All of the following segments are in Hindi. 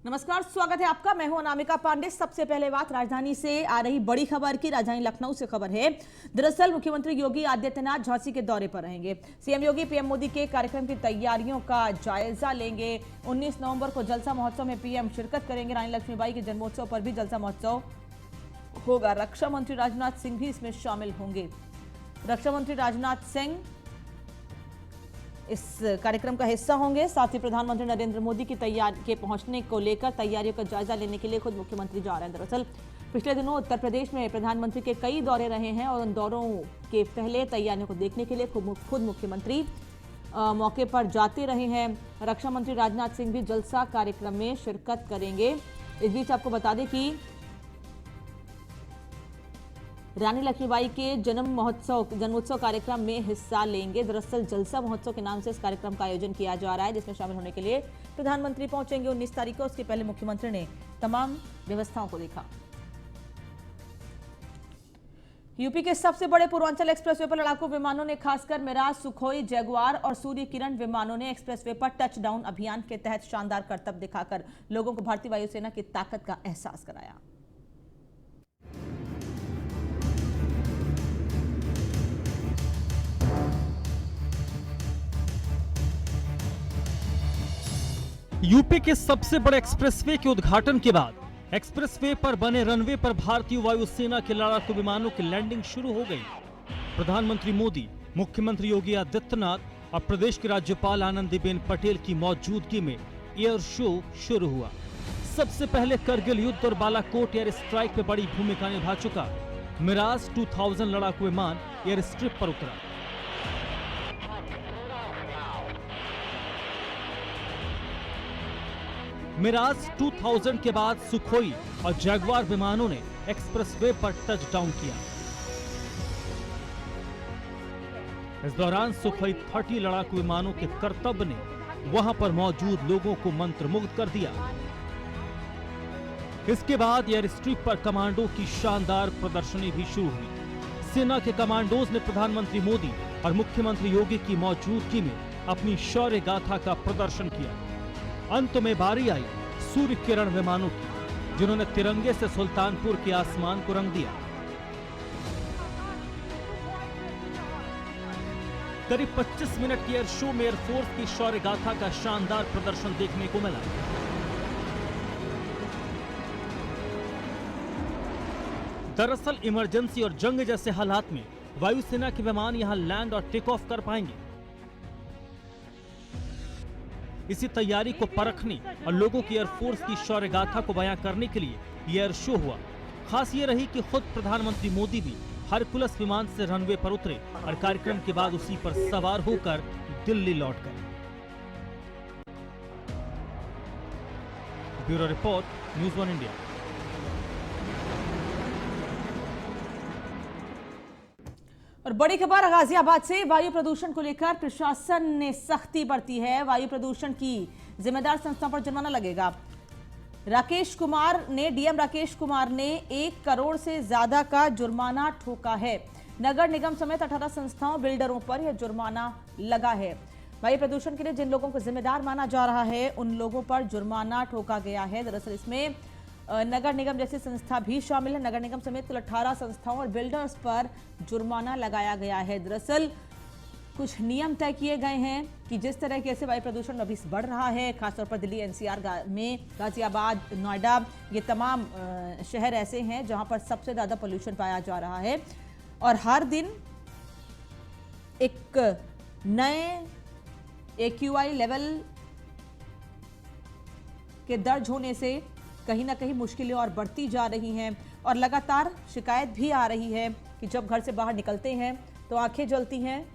नमस्कार, स्वागत है आपका। मैं हूं अनामिका पांडे। सबसे पहले बात राजधानी से आ रही बड़ी खबर की। राजधानी लखनऊ से खबर है। दरअसल मुख्यमंत्री योगी आदित्यनाथ झांसी के दौरे पर रहेंगे। सीएम योगी पीएम मोदी के कार्यक्रम की तैयारियों का जायजा लेंगे। 19 नवंबर को जलसा महोत्सव में पीएम शिरकत करेंगे। रानी लक्ष्मीबाई के जन्मोत्सव पर भी जलसा महोत्सव होगा। रक्षा मंत्री राजनाथ सिंह भी इसमें शामिल होंगे। रक्षा मंत्री राजनाथ सिंह इस कार्यक्रम का हिस्सा होंगे। साथ ही प्रधानमंत्री नरेंद्र मोदी की तैयारी के पहुंचने को लेकर तैयारियों का जायजा लेने के लिए खुद मुख्यमंत्री जा रहे हैं। दरअसल पिछले दिनों उत्तर प्रदेश में प्रधानमंत्री के कई दौरे रहे हैं और उन दौरों के पहले तैयारियों को देखने के लिए खुद मुख्यमंत्री मौके पर जाते रहे हैं। रक्षा मंत्री राजनाथ सिंह भी जलसा कार्यक्रम में शिरकत करेंगे। इस बीच आपको बता दें कि रानी लक्ष्मीबाई के जन्मोत्सव कार्यक्रम में हिस्सा लेंगे। दरअसल जलसा महोत्सव के नाम से इस कार्यक्रम का आयोजन किया जा रहा है, जिसमें शामिल होने के लिए प्रधानमंत्री पहुंचेंगे 19 तारीख को। उसके पहले मुख्यमंत्री ने तमाम व्यवस्थाओं को देखा। यूपी के सबसे बड़े पूर्वांचल एक्सप्रेसवे पर लड़ाकू विमानों ने खासकर मिराज, सुखोई, जगुआर और सूर्य किरण विमानों ने एक्सप्रेसवे पर टच डाउन अभियान के तहत शानदार करतब दिखाकर लोगों को भारतीय वायुसेना की ताकत का एहसास कराया। यूपी के सबसे बड़े एक्सप्रेसवे के उद्घाटन के बाद एक्सप्रेसवे पर बने रनवे पर भारतीय वायुसेना के लड़ाकू विमानों की लैंडिंग शुरू हो गई। प्रधानमंत्री मोदी, मुख्यमंत्री योगी आदित्यनाथ और प्रदेश की राज्यपाल आनंदीबेन पटेल की मौजूदगी में एयर शो शुरू हुआ। सबसे पहले करगिल युद्ध और बालाकोट एयर स्ट्राइक में बड़ी भूमिका निभा चुका मिराज 2000 लड़ाकू विमान एयर स्ट्रिप पर उतरा। मिराज 2000 के बाद सुखोई और जगुआर विमानों ने एक्सप्रेसवे पर टच डाउन किया। इस दौरान सुखोई 30 लड़ाकू विमानों के करतब ने वहां पर मौजूद लोगों को मंत्रमुग्ध कर दिया। इसके बाद एयर स्ट्रिप पर कमांडो की शानदार प्रदर्शनी भी शुरू हुई। सेना के कमांडोज ने प्रधानमंत्री मोदी और मुख्यमंत्री योगी की मौजूदगी में अपनी शौर्य गाथा का प्रदर्शन किया। अंत में बारी आई सूर्य किरण विमानों की, जिन्होंने तिरंगे से सुल्तानपुर के आसमान को रंग दिया। करीब 25 मिनट के एयर शो में एयरफोर्स की शौर्य गाथा का शानदार प्रदर्शन देखने को मिला। दरअसल इमरजेंसी और जंग जैसे हालात में वायुसेना के विमान यहां लैंड और टेक ऑफ कर पाएंगे। इसी तैयारी को परखने और लोगों की एयरफोर्स की शौर्य गाथा को बयां करने के लिए यह एयर शो हुआ। खास ये रही कि खुद प्रधानमंत्री मोदी भी हरकुलस विमान से रनवे पर उतरे और कार्यक्रम के बाद उसी पर सवार होकर दिल्ली लौट गए। Bureau report, news 1 India. और बड़ी खबर गाजियाबाद से। वायु प्रदूषण को लेकर प्रशासन ने सख्ती बरती है। वायु प्रदूषण की जिम्मेदार संस्था पर जुर्माना लगेगा। डीएम राकेश कुमार ने 1 करोड़ से ज्यादा का जुर्माना ठोका है। नगर निगम समेत 18 संस्थाओं, बिल्डरों पर यह जुर्माना लगा है। वायु प्रदूषण के लिए जिन लोगों को जिम्मेदार माना जा रहा है, उन लोगों पर जुर्माना ठोका गया है। दरअसल इसमें नगर निगम जैसी संस्था भी शामिल है। नगर निगम समेत कुल 18 संस्थाओं और बिल्डर्स पर जुर्माना लगाया गया है। दरअसल कुछ नियम तय किए गए हैं कि जिस तरह से वायु प्रदूषण अभी बढ़ रहा है, खासतौर पर दिल्ली एनसीआर में, गाजियाबाद, नोएडा, ये तमाम शहर ऐसे हैं जहां पर सबसे ज़्यादा पोल्यूशन पाया जा रहा है। और हर दिन एक नए AQI लेवल के दर्ज होने से कहीं ना कहीं मुश्किलें और बढ़ती जा रही हैं। और लगातार शिकायत भी आ रही है कि जब घर से बाहर निकलते हैं तो आंखें जलती हैं,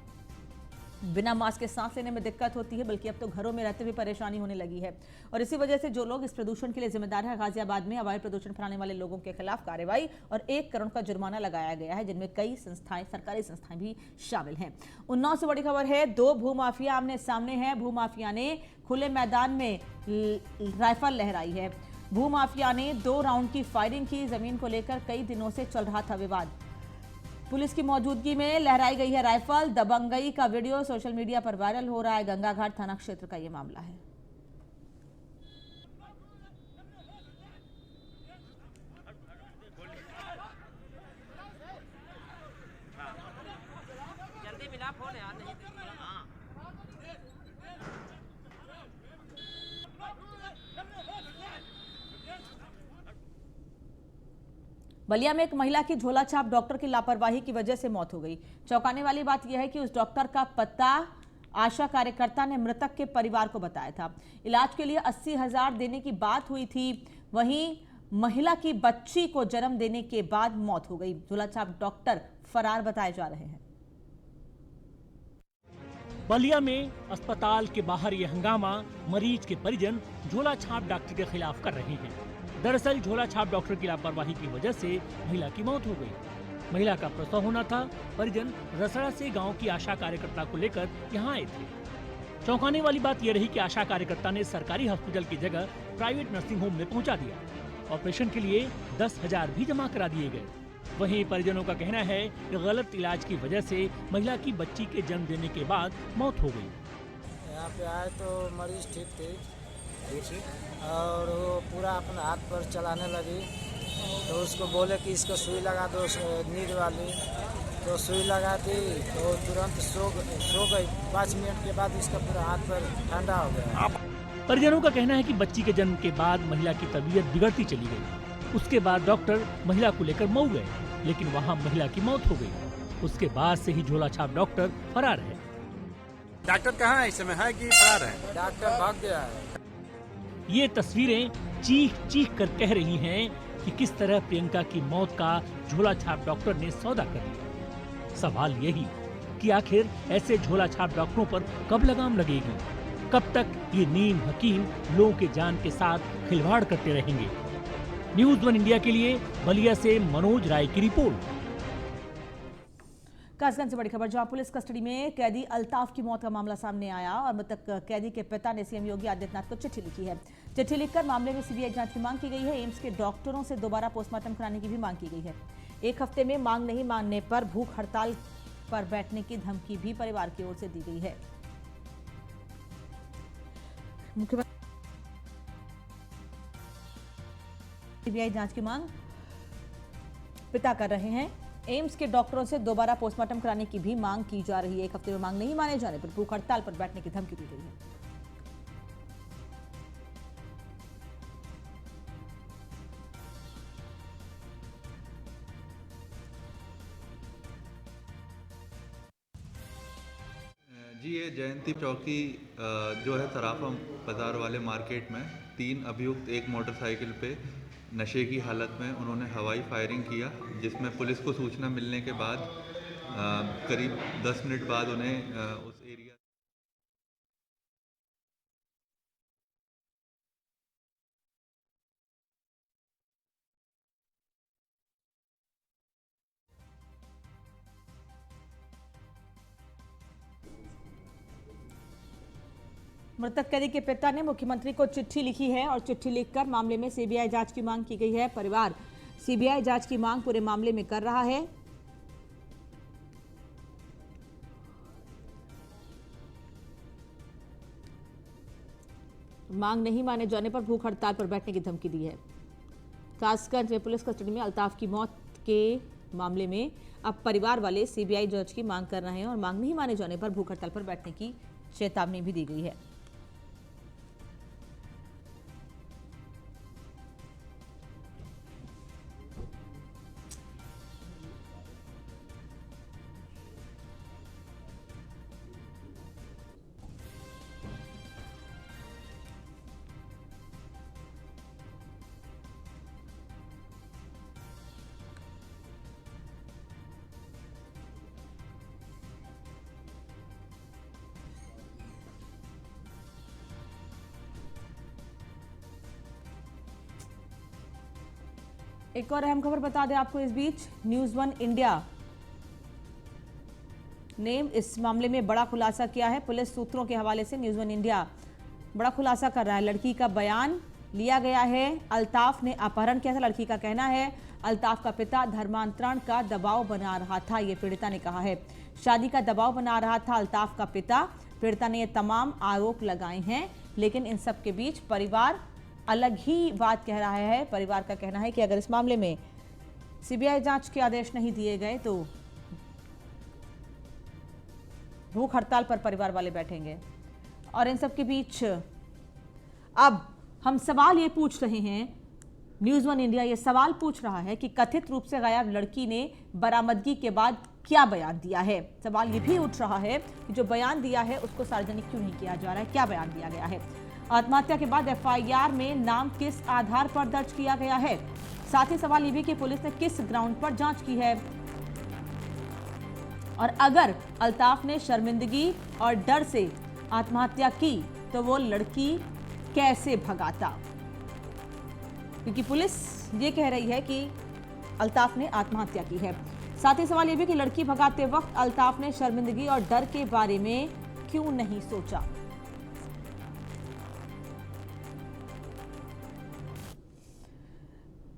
बिना मास्क के सांस लेने में दिक्कत होती है, बल्कि अब तो घरों में रहते हुए परेशानी होने लगी है। और इसी वजह से जो लोग इस प्रदूषण के लिए जिम्मेदार है, गाजियाबाद में वायु प्रदूषण फैलाने वाले लोगों के खिलाफ कार्रवाई और 1 करोड़ का जुर्माना लगाया गया है, जिनमें कई संस्थाएं, सरकारी संस्थाएं भी शामिल हैं। उन्नाव से बड़ी खबर है। 2 भूमाफिया आमने सामने हैं। भूमाफिया ने खुले मैदान में राइफल लहराई है। भूमाफिया ने 2 राउंड की फायरिंग की। जमीन को लेकर कई दिनों से चल रहा था विवाद। पुलिस की मौजूदगी में लहराई गई है राइफल। दबंगई का वीडियो सोशल मीडिया पर वायरल हो रहा है। गंगाघाट थाना क्षेत्र का यह मामला है। बलिया में एक महिला की झोला छाप डॉक्टर की लापरवाही की वजह से मौत हो गई। चौंकाने वाली बात यह है कि उस डॉक्टर का पता आशा कार्यकर्ता ने मृतक के परिवार को बताया था। इलाज के लिए 80,000 देने की बात हुई थी। वहीं महिला की बच्ची को जन्म देने के बाद मौत हो गई। झोला छाप डॉक्टर फरार बताए जा रहे हैं। बलिया में अस्पताल के बाहर ये हंगामा मरीज के परिजन झोला छाप डॉक्टर के खिलाफ कर रहे हैं। दरअसल झोला छाप डॉक्टर की लापरवाही की वजह से महिला की मौत हो गई। महिला का प्रसव होना था। परिजन रसड़ा से गांव की आशा कार्यकर्ता को लेकर यहां आए थे। चौंकाने वाली बात यह रही कि आशा कार्यकर्ता ने सरकारी हॉस्पिटल की जगह प्राइवेट नर्सिंग होम में पहुंचा दिया। ऑपरेशन के लिए 10,000 भी जमा करा दिए गए। वहीं परिजनों का कहना है कि गलत इलाज की वजह से महिला की बच्ची के जन्म देने के बाद मौत हो गई। यहाँ पे आए तो मरीज ठीक थी और वो पूरा अपना हाथ पर चलाने लगी, तो उसको बोले कि इसको सुई लगा दो नींद वाली, तो सुई लगा दी तो तुरंत सो गई। 5 मिनट के बाद इसका पूरा हाथ पर ठंडा हो गया। परिजनों का कहना है कि बच्ची के जन्म के बाद महिला की तबीयत बिगड़ती चली गई। उसके बाद डॉक्टर महिला को लेकर मऊ गए, लेकिन वहां महिला की मौत हो गई। उसके बाद से ही झोला छाप डॉक्टर फरार है। डॉक्टर कहाँ है इस समय, है कि फरार है? डॉक्टर भाग गया है। ये तस्वीरें चीख चीख कर कह रही हैं कि किस तरह प्रियंका की मौत का झोला छाप डॉक्टर ने सौदा कर लिया। सवाल यही कि आखिर ऐसे झोला छाप डॉक्टरों पर कब लगाम लगेगी? कब तक ये नीम हकीम लोगों के जान के साथ खिलवाड़ करते रहेंगे? न्यूज़ 1 इंडिया के लिए बलिया से मनोज राय की रिपोर्ट। कासगंज से बड़ी खबर, जहां पुलिस कस्टडी में कैदी अल्ताफ की मौत का मामला सामने आया और मृतक कैदी के पिता ने सीएम योगी आदित्यनाथ को चिट्ठी लिखी है। चिट्ठी लिखकर मामले में सीबीआई जांच की मांग की गई है। एम्स के डॉक्टरों से दोबारा पोस्टमार्टम कराने की भी मांग की गई है। 1 हफ्ते में मांग नहीं मानने पर भूख हड़ताल पर बैठने की धमकी भी परिवार की ओर से दी गई है। मुख्यमंत्री सीबीआई जांच की मांग पिता कर रहे हैं। एम्स के डॉक्टरों से दोबारा पोस्टमार्टम कराने की भी मांग की जा रही है। 1 हफ्ते में मांग नहीं माने जाने पर भूख हड़ताल पर बैठने की धमकी दी गई है। जी, ये जयंती चौकी जो है सराफा बाज़ार वाले मार्केट में 3 अभियुक्त एक मोटरसाइकिल पे नशे की हालत में उन्होंने हवाई फायरिंग किया, जिसमें पुलिस को सूचना मिलने के बाद करीब 10 मिनट बाद उन्हें उस एरिया मृतक कैदी के पिता ने मुख्यमंत्री को चिट्ठी लिखी है और चिट्ठी लिखकर मामले में सीबीआई जांच की मांग की गई है। परिवार सीबीआई जांच की मांग पूरे मामले में कर रहा है। मांग नहीं माने जाने पर भूख हड़ताल पर बैठने की धमकी दी है। कासगंज में पुलिस कस्टडी में अल्ताफ की मौत के मामले में अब परिवार वाले सीबीआई जांच की मांग कर रहे हैं और मांग नहीं माने जाने पर भूख हड़ताल पर बैठने की चेतावनी भी दी गई है। एक और अहम खबर बता दें आपको इस बीच, न्यूज़ 1 इंडिया ने इस मामले में बड़ा खुलासा किया है। पुलिस सूत्रों के हवाले से न्यूज़ 1 इंडिया बड़ा खुलासा कर रहा है। लड़की का बयान लिया गया है। अल्ताफ ने अपहरण किया था। लड़की का कहना है अल्ताफ का पिता धर्मांतरण का दबाव बना रहा था, ये पीड़िता ने कहा है। शादी का दबाव बना रहा था अल्ताफ का पिता। पीड़िता ने ये तमाम आरोप लगाए हैं, लेकिन इन सब के बीच परिवार अलग ही बात कह रहा है। परिवार का कहना है कि अगर इस मामले में सीबीआई जांच के आदेश नहीं दिए गए तो भूख हड़ताल पर परिवार वाले बैठेंगे। और इन सब के बीच अब हम सवाल ये पूछ रहे हैं, न्यूज़ वन इंडिया ये सवाल पूछ रहा है कि कथित रूप से गायब लड़की ने बरामदगी के बाद क्या बयान दिया है। सवाल ये भी उठ रहा है कि जो बयान दिया है उसको सार्वजनिक क्यों नहीं किया जा रहा है, क्या बयान दिया गया है। आत्महत्या के बाद एफआईआर में नाम किस आधार पर दर्ज किया गया है। साथ ही सवाल ये भी कि पुलिस ने किस ग्राउंड पर जांच की है, और अगर अल्ताफ ने शर्मिंदगी और डर से आत्महत्या की तो वो लड़की कैसे भगाता, क्योंकि पुलिस ये कह रही है कि अल्ताफ ने आत्महत्या की है। साथ ही सवाल ये भी कि लड़की भगाते वक्त अल्ताफ ने शर्मिंदगी और डर के बारे में क्यों नहीं सोचा।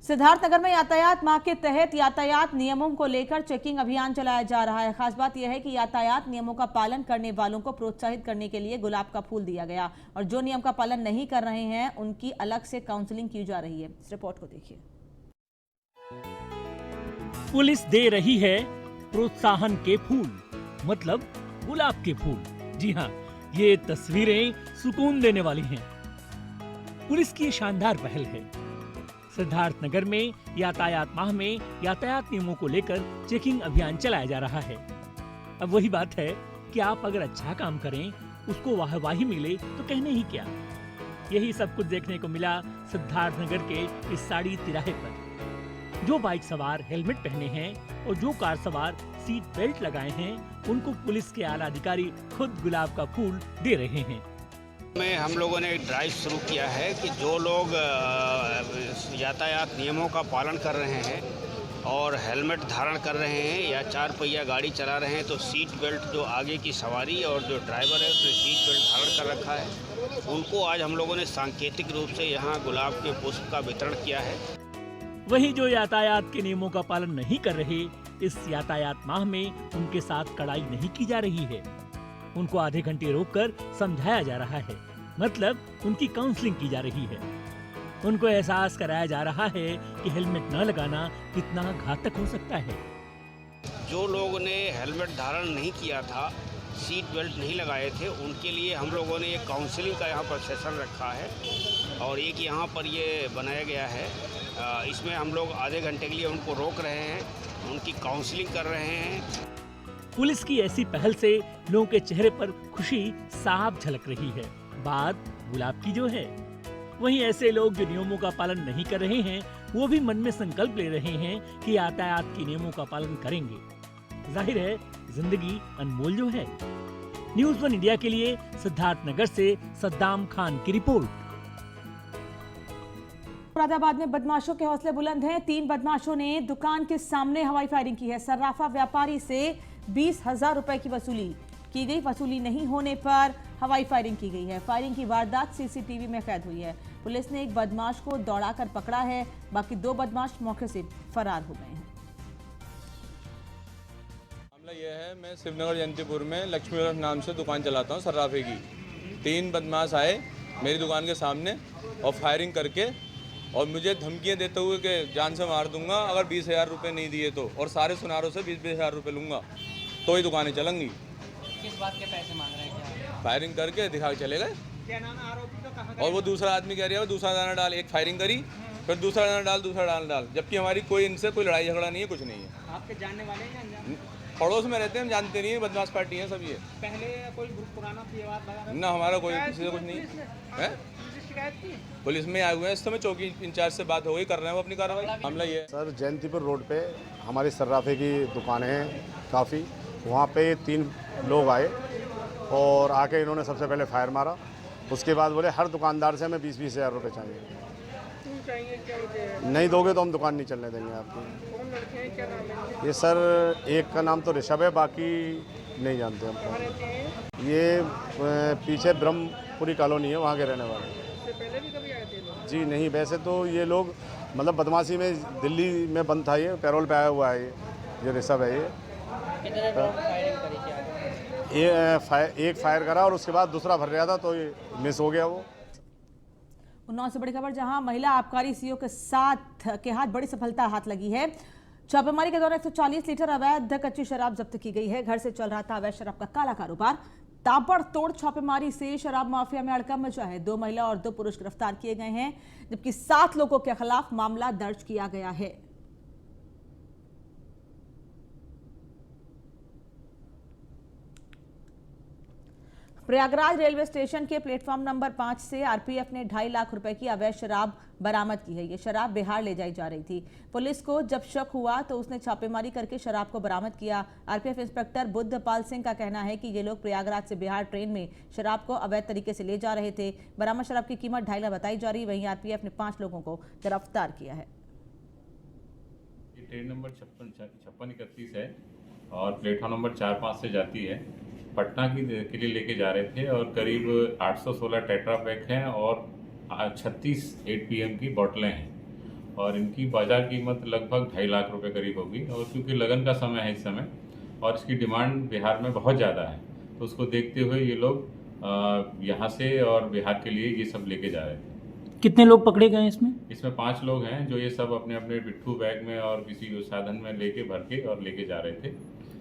सिद्धार्थनगर में यातायात माह के तहत यातायात नियमों को लेकर चेकिंग अभियान चलाया जा रहा है। खास बात यह है कि यातायात नियमों का पालन करने वालों को प्रोत्साहित करने के लिए गुलाब का फूल दिया गया, और जो नियम का पालन नहीं कर रहे हैं उनकी अलग से काउंसलिंग की जा रही है। इस रिपोर्ट को देखिए। पुलिस दे रही है प्रोत्साहन के फूल, मतलब गुलाब के फूल। जी हाँ, ये तस्वीरें सुकून देने वाली हैं। पुलिस की शानदार पहल है। सिद्धार्थनगर में यातायात माह में यातायात नियमों को लेकर चेकिंग अभियान चलाया जा रहा है। अब वही बात है कि आप अगर अच्छा काम करें, उसको वाहवाही मिले तो कहने ही क्या। यही सब कुछ देखने को मिला सिद्धार्थनगर के इस साड़ी तिराहे पर। जो बाइक सवार हेलमेट पहने हैं और जो कार सवार सीट बेल्ट लगाए हैं, उनको पुलिस के आला अधिकारी खुद गुलाब का फूल दे रहे हैं। में हम लोगों ने एक ड्राइव शुरू किया है कि जो लोग यातायात नियमों का पालन कर रहे हैं और हेलमेट धारण कर रहे हैं या 4 पहिया गाड़ी चला रहे हैं, तो सीट बेल्ट, जो आगे की सवारी और जो ड्राइवर है उसने सीट बेल्ट धारण कर रखा है, उनको आज हम लोगों ने सांकेतिक रूप से यहाँ गुलाब के पुष्प का वितरण किया है। वही जो यातायात के नियमों का पालन नहीं कर रहे, इस यातायात माह में उनके साथ कड़ाई नहीं की जा रही है। उनको आधे घंटे रोककर समझाया जा रहा है, मतलब उनकी काउंसलिंग की जा रही है। उनको एहसास कराया जा रहा है कि हेलमेट न लगाना कितना घातक हो सकता है। जो लोगों ने हेलमेट धारण नहीं किया था, सीट बेल्ट नहीं लगाए थे, उनके लिए हम लोगों ने एक काउंसलिंग का यहाँ पर सेशन रखा है, और एक यहाँ पर ये बनाया गया है। इसमें हम लोग आधे घंटे के लिए उनको रोक रहे हैं, उनकी काउंसलिंग कर रहे हैं। पुलिस की ऐसी पहल से लोगों के चेहरे पर खुशी साफ झलक रही है। बात गुलाब की जो है, वहीं ऐसे लोग जो नियमों का पालन नहीं कर रहे हैं, वो भी मन में संकल्प ले रहे हैं कि यातायात के नियमों का पालन करेंगे। जाहिर है जिंदगी अनमोल जो है। न्यूज़ वन इंडिया के लिए सिद्धार्थनगर से सद्दाम खान की रिपोर्ट। मुरादाबाद में बदमाशों के हौसले बुलंद हैं। 3 बदमाशों ने दुकान के सामने हवाई फायरिंग की है। सर्राफा व्यापारी से 20,000 रुपए की वसूली की गई। वसूली नहीं होने पर हवाई फायरिंग की गई है। फायरिंग की वारदात सीसीटीवी में कैद हुई है। पुलिस ने एक बदमाश को दौड़ाकर पकड़ा है, बाकी 2 बदमाश मौके से फरार हो गए हैं। मामला यह है, मैं शिवनगर जयंतीपुर में लक्ष्मी नाम से दुकान चलाता हूँ सर्राफे की। 3 बदमाश आए मेरी दुकान के सामने और फायरिंग करके और मुझे धमकियाँ देते हुए कि जान से मार दूंगा अगर 20,000 रुपये नहीं दिए तो, और सारे सुनारों से 20,000 रुपये लूँगा तो ही दुकानें चलेंगी। किस बात के पैसे मांग रहे हैं? क्या फायरिंग करके दिखा के चले गए। क्या नाम है आरोपी का? कहाँ? और वो दूसरा आदमी कह रहा है दूसरा दाना डाल, एक फायरिंग करी फिर दूसरा दाना डाल, दूसरा डाल, जबकि हमारी कोई इनसे कोई लड़ाई झगड़ा नहीं है, कुछ नहीं है। आपके जानने वाले हैं या अनजान? पड़ोस में रहते हैं, हम जानते नहीं है, बदमाश पार्टी है सब ये। पहले कोई पुराना विवाद लगा? ना हमारा कोई किसी से कुछ नहीं है। शिकायत की? पुलिस में आए हुए हैं, इस समय चौकी इंचार्ज से बात हो गई, कर रहे हैं वो अपनी कार्रवाई। मामला ये है सर, जयंतीपुर रोड पे हमारी सर्राफे की दुकानें हैं काफ़ी, वहाँ पे 3 लोग आए और आके इन्होंने सबसे पहले फायर मारा। उसके बाद बोले हर दुकानदार से हमें 20,000 रुपये चाहिए। क्यों चाहिए? क्या वजह है? नहीं दोगे तो हम दुकान नहीं चलने देंगे आपकी। कौन लड़के हैं? क्या नाम है? ये सर, एक का नाम तो ऋषभ है, बाकी नहीं जानते हम। कहाँ रहते हैं? ये पीछे ब्रह्मपुरी कॉलोनी है, वहाँ के रहने वाले। इससे पहले भी कभी आए थे लोग? जी नहीं, वैसे तो ये लोग मतलब बदमाशी में दिल्ली में बंद था, ये पैरोल पे आया हुआ है। ये ऋषभ है। ये कितने राउंड फायरिंग करी? क्या एक फायर करा और उसके बाद दूसरा भर रहा था तो ये मिस हो गया वो। उन्नाव से बड़ी खबर, जहां महिला आबकारी सीओ के हाथ बड़ी सफलता हाथ लगी है। छापेमारी के दौरान 140 लीटर अवैध कच्ची शराब जब्त की गई है। घर से चल रहा था अवैध शराब का काला कारोबार। ताबड़तोड़ छापेमारी से शराब माफिया में हड़कंप मचा है। 2 महिला और 2 पुरुष गिरफ्तार किए गए हैं, जबकि 7 लोगों के खिलाफ मामला दर्ज किया गया है। प्रयागराज रेलवे स्टेशन के प्लेटफॉर्म नंबर 5 से आरपीएफ ने 2.5 लाख रुपए की अवैध शराब बरामद की है। ये शराब बिहार ले जाई जा रही थी। पुलिस को जब शक हुआ तो उसने छापेमारी करके शराब को बरामद किया। आरपीएफ इंस्पेक्टर बुद्धपाल सिंह का कहना है कि ये लोग प्रयागराज से बिहार ट्रेन में शराब को अवैध तरीके से ले जा रहे थे। बरामद शराब की कीमत 2.5 लाख बताई जा रही। वहीं आरपीएफ ने 5 लोगों को गिरफ्तार किया है। ट्रेन नंबर 5631 है और प्लेटफॉर्म नंबर 4-5 से जाती है। पटना के लिए लेके जा रहे थे और करीब 816 टेट्रा पैक हैं और 36 8 PM की बोतलें हैं और इनकी बाजार कीमत लगभग 2.5 लाख रुपए करीब होगी। और क्योंकि लगन का समय है इस समय और इसकी डिमांड बिहार में बहुत ज़्यादा है, तो उसको देखते हुए ये लोग यहाँ से और बिहार के लिए ये सब लेके जा रहे थे। कितने लोग पकड़े गए इसमें? इसमें 5 लोग हैं जो ये सब अपने अपने पिट्ठू बैग में और किसी साधन में लेके भर के और लेके जा रहे थे।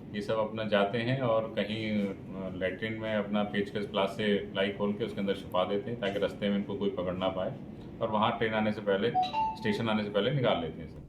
ये सब अपना जाते हैं और कहीं लैट्रिन में अपना पेचकस प्लास से प्लाई खोल के उसके अंदर छुपा देते हैं ताकि रास्ते में इनको कोई पकड़ ना पाए और वहाँ ट्रेन आने से पहले, स्टेशन आने से पहले निकाल लेते हैं सब।